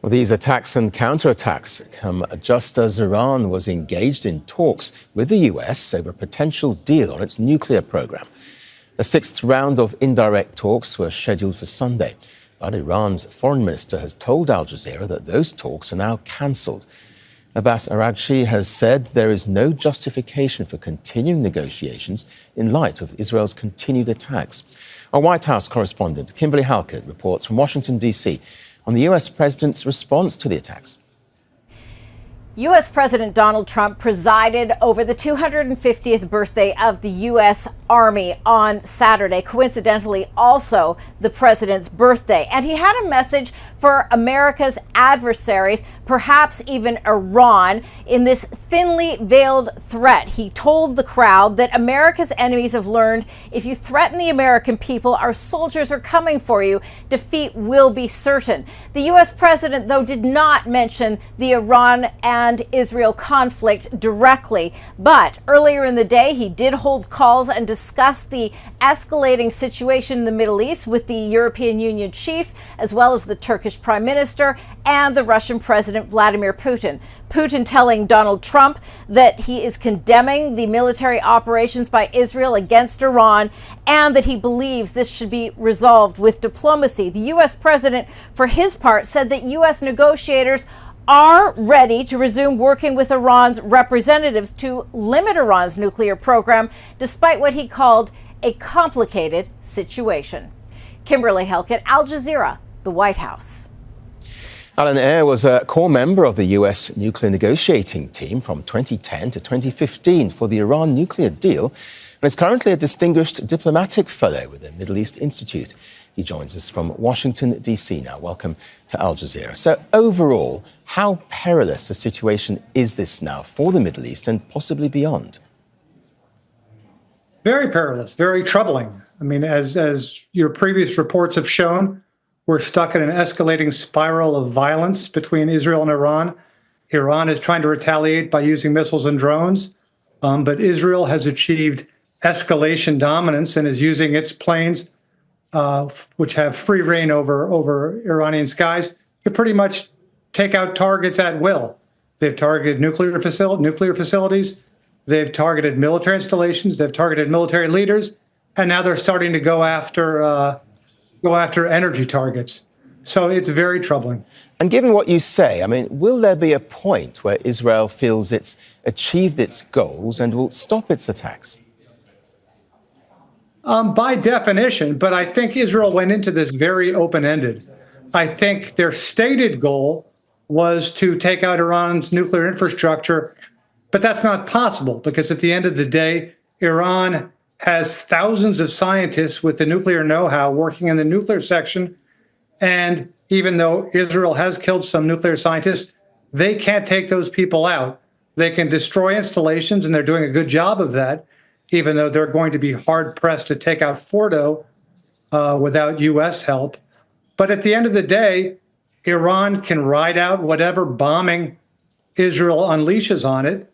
Well, these attacks and counterattacks come just as Iran was engaged in talks with the US over a potential deal on its nuclear program. The sixth round of indirect talks were scheduled for Sunday, but Iran's foreign minister has told Al Jazeera that those talks are now cancelled. Abbas Araghchi has said there is no justification for continuing negotiations in light of Israel's continued attacks. Our White House correspondent, Kimberly Halkett, reports from Washington, D.C. on the US president's response to the attacks. U.S. President Donald Trump presided over the 250th birthday of the U.S. Army on Saturday, coincidentally also the president's birthday. And he had a message for America's adversaries, perhaps even Iran, in this thinly veiled threat. He told the crowd that America's enemies have learned if you threaten the American people, our soldiers are coming for you. Defeat will be certain. The U.S. president, though, did not mention the Iran and Israel conflict directly. But earlier in the day, he did hold calls and discuss the escalating situation in the Middle East with the European Union chief, as well as the Turkish prime minister and the Russian president Vladimir Putin. Putin telling Donald Trump that he is condemning the military operations by Israel against Iran and that he believes this should be resolved with diplomacy. The U.S. president, for his part, said that U.S. negotiators are ready to resume working with Iran's representatives to limit Iran's nuclear program, despite what he called a complicated situation. Kimberly Halkett, Al Jazeera, the White House. Alan Eyre was a core member of the US nuclear negotiating team from 2010 to 2015 for the Iran nuclear deal, and is currently a distinguished diplomatic fellow with the Middle East Institute. He joins us from Washington, D.C. now. Welcome to Al Jazeera. So overall, how perilous a situation is this now for the Middle East and possibly beyond? Very perilous, very troubling. I mean, as your previous reports have shown, we're stuck in an escalating spiral of violence between Israel and Iran. Iran is trying to retaliate by using missiles and drones, but Israel has achieved escalation dominance and is using its planes, which have free reign over Iranian skies, to pretty much take out targets at will. They've targeted nuclear facilities, they've targeted military installations, they've targeted military leaders, and now they're starting to go after energy targets. So it's very troubling. And given what you say, I mean, will there be a point where Israel feels it's achieved its goals and will stop its attacks? By definition, but I think Israel went into this very open-ended. I think their stated goal was to take out Iran's nuclear infrastructure, but that's not possible because at the end of the day, Iran has thousands of scientists with the nuclear know-how working in the nuclear section. And even though Israel has killed some nuclear scientists, they can't take those people out. They can destroy installations, and they're doing a good job of that, even though they're going to be hard-pressed to take out Fordo without U.S. help. But at the end of the day, Iran can ride out whatever bombing Israel unleashes on it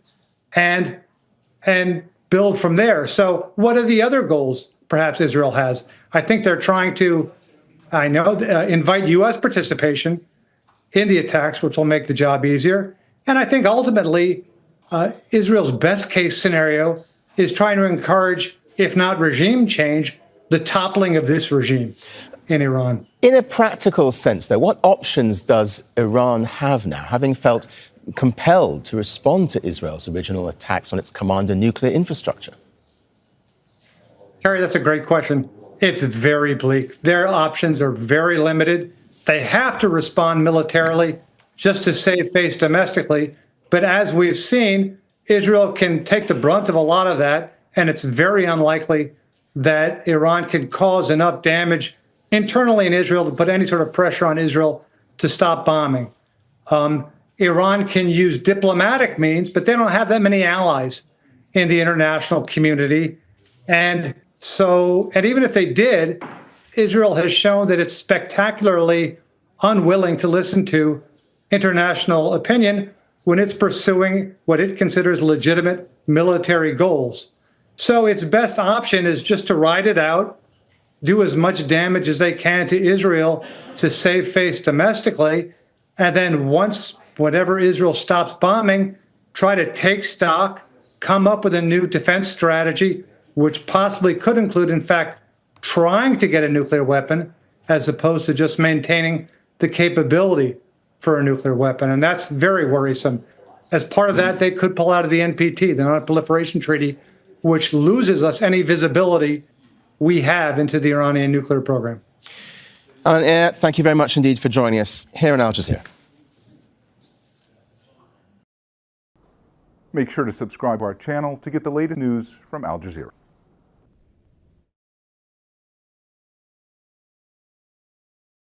and build from there. So what are the other goals perhaps Israel has? I think they're trying to, invite U.S. participation in the attacks, which will make the job easier. And I think ultimately, Israel's best case scenario is trying to encourage, if not regime change, the toppling of this regime in Iran. In a practical sense, though, what options does Iran have now, having felt compelled to respond to Israel's original attacks on its command and nuclear infrastructure? Harry, that's a great question. It's very bleak. Their options are very limited. They have to respond militarily just to save face domestically. But as we've seen, Israel can take the brunt of a lot of that, and it's very unlikely that Iran can cause enough damage internally in Israel to put any sort of pressure on Israel to stop bombing. Iran can use diplomatic means, but they don't have that many allies in the international community. And even if they did, Israel has shown that it's spectacularly unwilling to listen to international opinion when it's pursuing what it considers legitimate military goals. So its best option is just to ride it out, do as much damage as they can to Israel to save face domestically, And then once whatever Israel stops bombing, try to take stock, come up with a new defense strategy, which possibly could include, in fact, trying to get a nuclear weapon as opposed to just maintaining the capability for a nuclear weapon. And that's very worrisome. As part of that, they could pull out of the NPT, the Non-Proliferation Treaty, which loses us any visibility we have into the Iranian nuclear program. Alan Eyre, thank you very much indeed for joining us here in Al Jazeera. Make sure to subscribe to our channel to get the latest news from Al Jazeera.